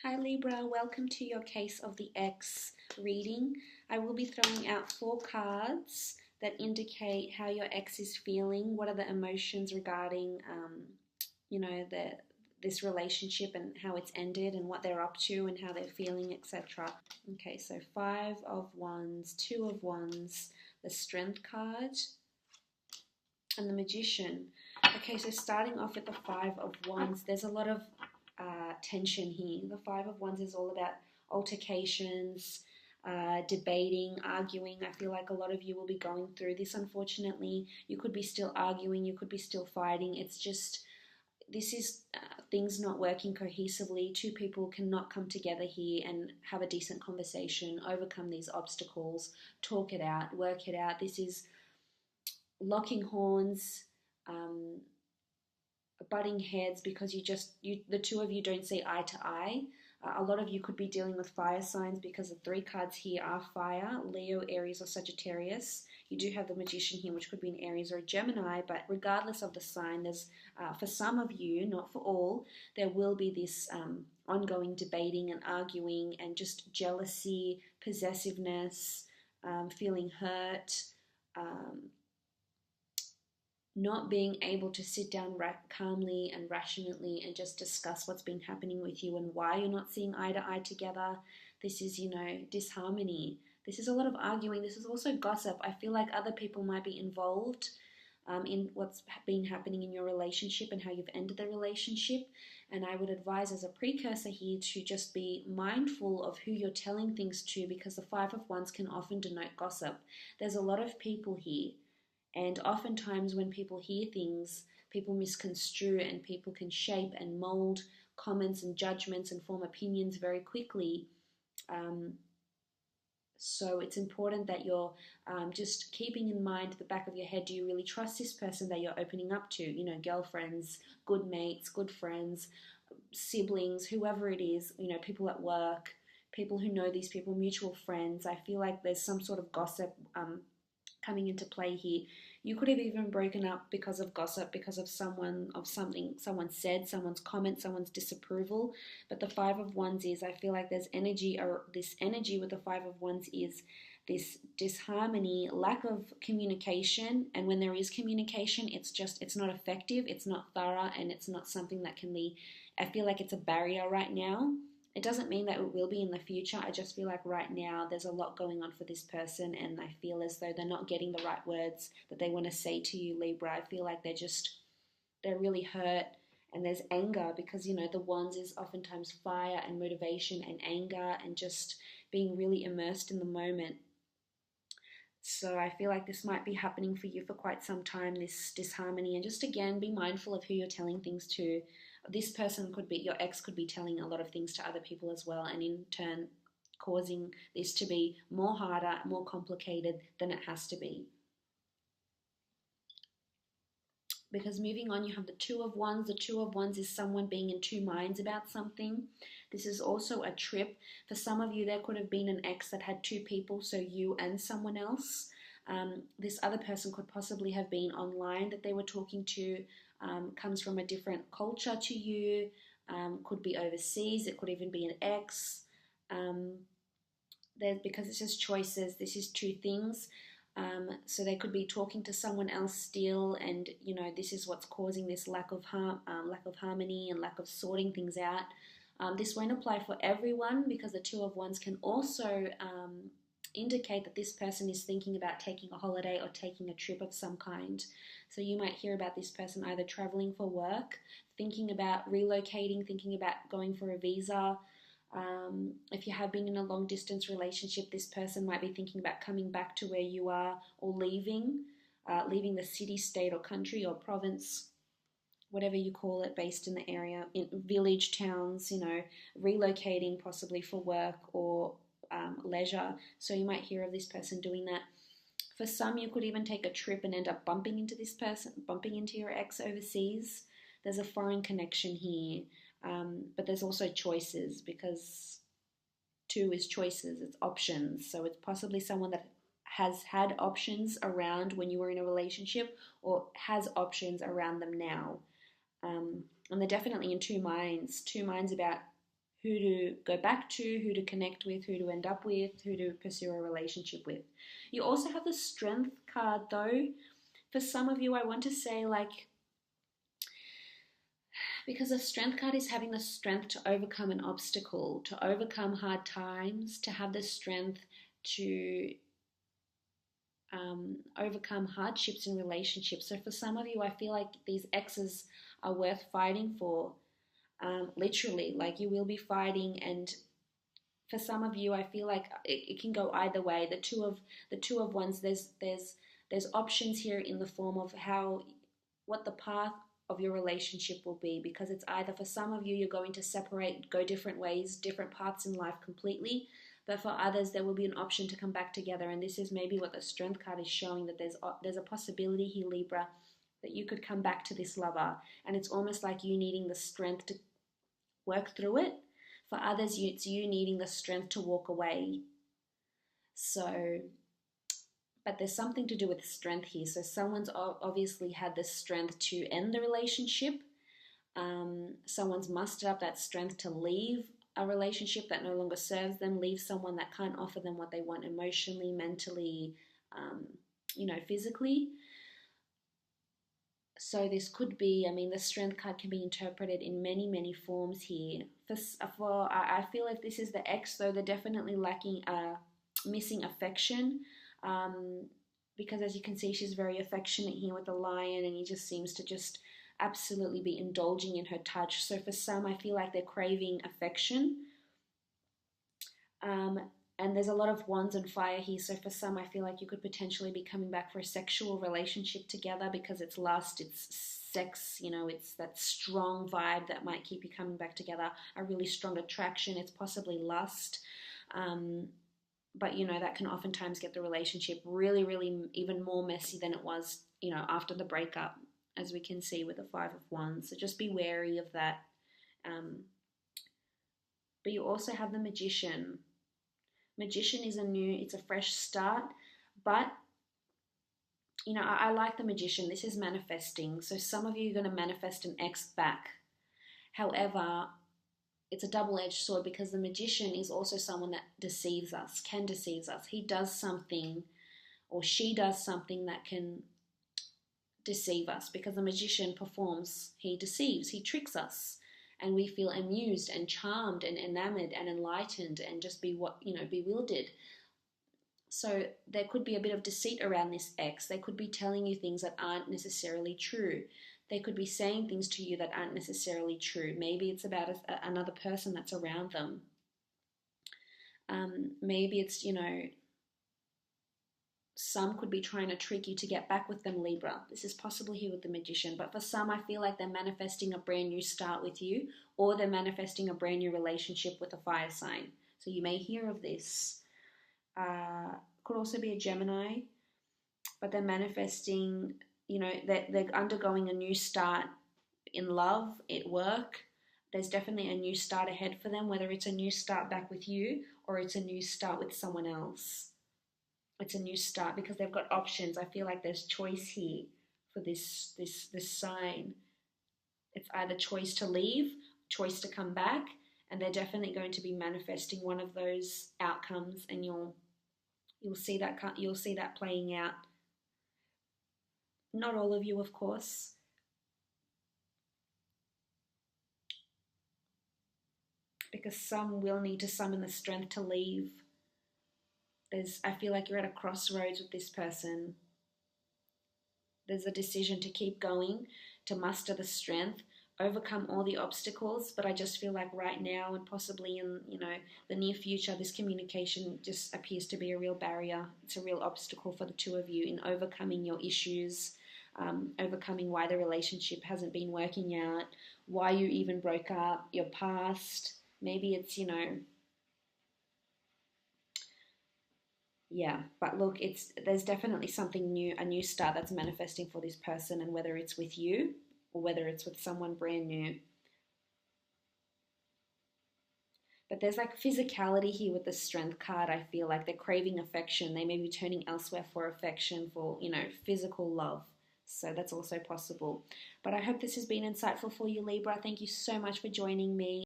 Hi Libra, welcome to your Case of the X reading. I will be throwing out 4 cards that indicate how your ex is feeling, what are the emotions regarding, you know, the, this relationship and how it's ended and what they're up to and how they're feeling, etc. Okay, so 5 of Wands, 2 of Wands, the Strength card, and the Magician. Okay, so starting off with the 5 of Wands, there's a lot of tension here. The 5 of Wands is all about altercations, debating, arguing. I feel like a lot of you will be going through this, unfortunately. You could be still arguing, you could be still fighting. It's just, this is things not working cohesively. 2 people cannot come together here and have a decent conversation, overcome these obstacles, talk it out, work it out. This is locking horns, um, butting heads because the 2 of you don't see eye to eye. A lot of you could be dealing with fire signs because the 3 cards here are fire: Leo, Aries, or Sagittarius. You do have the Magician here, which could be an Aries or a Gemini, but regardless of the sign, there's for some of you, not for all, there will be this ongoing debating and arguing and just jealousy, possessiveness, feeling hurt, not being able to sit down calmly and rationally and just discuss what's been happening with you and why you're not seeing eye to eye together. This is, disharmony. This is a lot of arguing. This is also gossip. I feel like other people might be involved in what's been happening in your relationship and how you've ended the relationship. And I would advise as a precursor here to just be mindful of who you're telling things to, because the 5 of Wands can often denote gossip. There's a lot of people here. And oftentimes when people hear things, people misconstrue and people can shape and mold comments and judgments and form opinions very quickly. So it's important that you're just keeping in mind at the back of your head, do you really trust this person that you're opening up to? Girlfriends, good mates, good friends, siblings, whoever it is, people at work, people who know these people, mutual friends. I feel like there's some sort of gossip coming into play here. You could have even broken up because of gossip, because of something someone said, someone's comment, someone's disapproval. But the 5 of Wands is, I feel like there's energy, or this energy with the 5 of Wands is this disharmony, lack of communication. And when there is communication, it's not effective, it's not thorough, and it's not something that can be, I feel like it's a barrier right now. It doesn't mean that it will be in the future. I just feel like right now there's a lot going on for this person, and I feel as though they're not getting the right words that they want to say to you, Libra. I feel like they're really hurt, and there's anger because, the Wands is oftentimes fire and motivation and anger and just being really immersed in the moment. So I feel like this might be happening for you for quite some time, this disharmony. And just again, be mindful of who you're telling things to. This person could be, your ex could be telling a lot of things to other people as well, and in turn causing this to be more harder, more complicated than it has to be. Because moving on, you have the 2 of Wands. The 2 of Wands is someone being in 2 minds about something. This is also a trip. For some of you, there could have been an ex that had 2 people, so you and someone else. This other person could possibly have been online that they were talking to, comes from a different culture to you, could be overseas, it could even be an ex. Because it says choices, this is 2 things. So they could be talking to someone else still, and this is what's causing this lack of harmony and lack of sorting things out. This won't apply for everyone, because the 2 of Wands can also indicate that this person is thinking about taking a holiday or taking a trip of some kind. So you might hear about this person either traveling for work, thinking about relocating, thinking about going for a visa. If you have been in a long distance relationship, this person might be thinking about coming back to where you are, or leaving the city, state, or country, or province, whatever you call it, based in the area, in village, towns, relocating possibly for work or leisure. So you might hear of this person doing that. For some, you could even take a trip and end up bumping into this person, bumping into your ex overseas. There's a foreign connection here. But there's also choices, because 2 is choices, it's options. So it's possibly someone that has had options around when you were in a relationship, or has options around them now. And they're definitely in 2 minds about who to go back to, who to connect with, who to end up with, who to pursue a relationship with. You also have the Strength card though. For some of you, I want to say, like, because the Strength card is having the strength to overcome an obstacle, to overcome hard times, to have the strength to overcome hardships in relationships. So for some of you, I feel like these exes are worth fighting for. Literally, like, you will be fighting, and for some of you, I feel like it can go either way. The two of wands, there's options here in the form of what the path of your relationship will be, because it's either, for some of you, you're going to separate, go different ways, different paths in life completely, but for others there will be an option to come back together. And this is maybe what the Strength card is showing, that there's a possibility here, Libra, that you could come back to this lover, and it's almost like you needing the strength to work through it. For others, it's you needing the strength to walk away. So, but there's something to do with strength here. So someone's obviously had the strength to end the relationship. Someone's mustered up that strength to leave a relationship that no longer serves them, leave someone that can't offer them what they want emotionally, mentally, physically. So this could be, I mean, the Strength card can be interpreted in many, many forms here. I feel like this is the ex, though, they're definitely lacking, missing affection, because as you can see, she's very affectionate here with the lion, and he just seems to just absolutely be indulging in her touch. So for some, I feel like they're craving affection. And there's a lot of wands and fire here. So for some, I feel like you could potentially be coming back for a sexual relationship together, because it's lust, it's sex, it's that strong vibe that might keep you coming back together, a really strong attraction. It's possibly lust. But, that can oftentimes get the relationship really, really even more messy than it was, after the breakup, as we can see with the Five of Wands. So just be wary of that. But you also have the Magician. Magician is it's a fresh start, but I like the Magician. This is manifesting. So some of you are going to manifest an ex back. However, it's a double-edged sword, because the Magician is also someone that deceives us, can deceive us. He does something, or she does something that can deceive us, because the Magician performs, he deceives, he tricks us. And we feel amused and charmed and enamored and enlightened and just bewildered. So there could be a bit of deceit around this ex. They could be telling you things that aren't necessarily true. They could be saying things to you that aren't necessarily true. Maybe it's about another person that's around them. Maybe it's, some could be trying to trick you to get back with them, Libra. This is possible here with the Magician. But for some, I feel like they're manifesting a brand new start with you, or they're manifesting a brand new relationship with a fire sign. So you may hear of this. Could also be a Gemini, but they're manifesting, they're undergoing a new start in love, at work. There's definitely a new start ahead for them, whether it's a new start back with you or it's a new start with someone else. It's a new start because they've got options. I feel like there's choice here for this sign. It's either choice to leave, choice to come back, and they're definitely going to be manifesting one of those outcomes, and you'll see that playing out. Not all of you, of course. Because some will need to summon the strength to leave. I feel like you're at a crossroads with this person. There's a decision to keep going, to muster the strength, overcome all the obstacles, but I just feel like right now, and possibly in the near future, this communication just appears to be a real barrier. It's a real obstacle for the two of you in overcoming your issues, overcoming why the relationship hasn't been working out, why you even broke up, your past. Maybe it's, yeah, but look, there's definitely something new, a new start that's manifesting for this person, and whether it's with you or whether it's with someone brand new. But there's like physicality here with the Strength card. I feel like they're craving affection. They may be turning elsewhere for affection, for, physical love. So that's also possible. But I hope this has been insightful for you, Libra. Thank you so much for joining me.